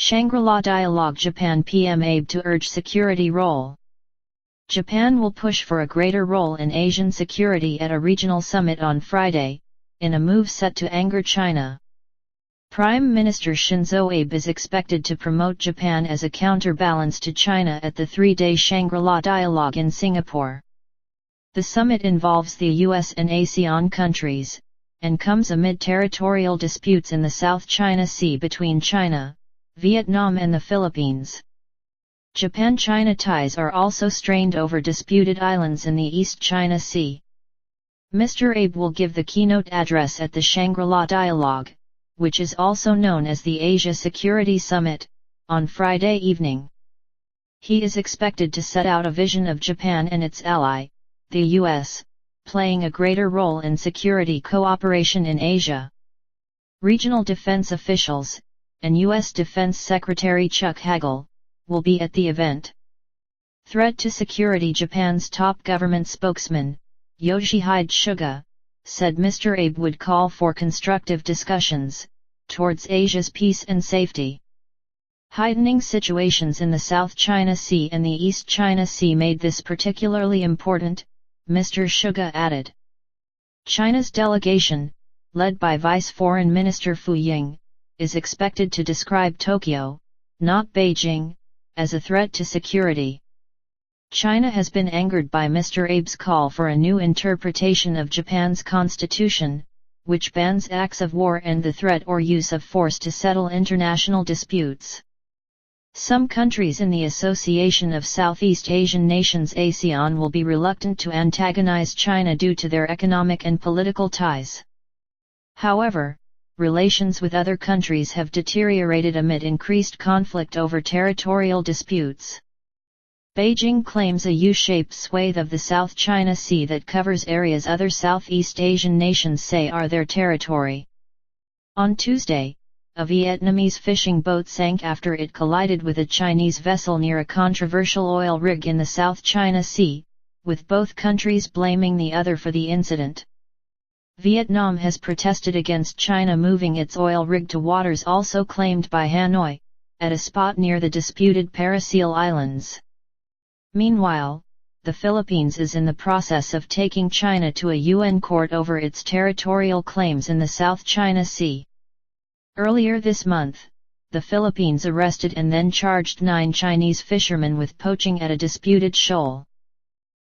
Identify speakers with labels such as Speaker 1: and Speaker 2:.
Speaker 1: Shangri-La Dialogue. Japan PM Abe to urge security role. Japan will push for a greater role in Asian security at a regional summit on Friday, in a move set to anger China. Prime Minister Shinzo Abe is expected to promote Japan as a counterbalance to China at the three-day Shangri-La Dialogue in Singapore. The summit involves the US and ASEAN countries, and comes amid territorial disputes in the South China Sea between China, Vietnam and the Philippines. Japan-China ties are also strained over disputed islands in the East China Sea. Mr. Abe will give the keynote address at the Shangri-La Dialogue, which is also known as the Asia Security Summit, on Friday evening. He is expected to set out a vision of Japan and its ally, the US, playing a greater role in security cooperation in Asia. Regional defense officials, and U.S. Defense Secretary Chuck Hagel, will be at the event. Threat to security. Japan's top government spokesman, Yoshihide Suga, said Mr. Abe would call for constructive discussions, towards Asia's peace and safety. Heightening situations in the South China Sea and the East China Sea made this particularly important, Mr. Suga added. China's delegation, led by Vice Foreign Minister Fu Ying, is expected to describe Tokyo, not Beijing, as a threat to security. China has been angered by Mr. Abe's call for a new interpretation of Japan's constitution, which bans acts of war and the threat or use of force to settle international disputes. Some countries in the Association of Southeast Asian Nations (ASEAN) will be reluctant to antagonize China due to their economic and political ties. However, relations with other countries have deteriorated amid increased conflict over territorial disputes. Beijing claims a U-shaped swathe of the South China Sea that covers areas other Southeast Asian nations say are their territory. On Tuesday, a Vietnamese fishing boat sank after it collided with a Chinese vessel near a controversial oil rig in the South China Sea, with both countries blaming the other for the incident. Vietnam has protested against China moving its oil rig to waters also claimed by Hanoi, at a spot near the disputed Parasil Islands. Meanwhile, the Philippines is in the process of taking China to a UN court over its territorial claims in the South China Sea. Earlier this month, the Philippines arrested and then charged 9 Chinese fishermen with poaching at a disputed shoal.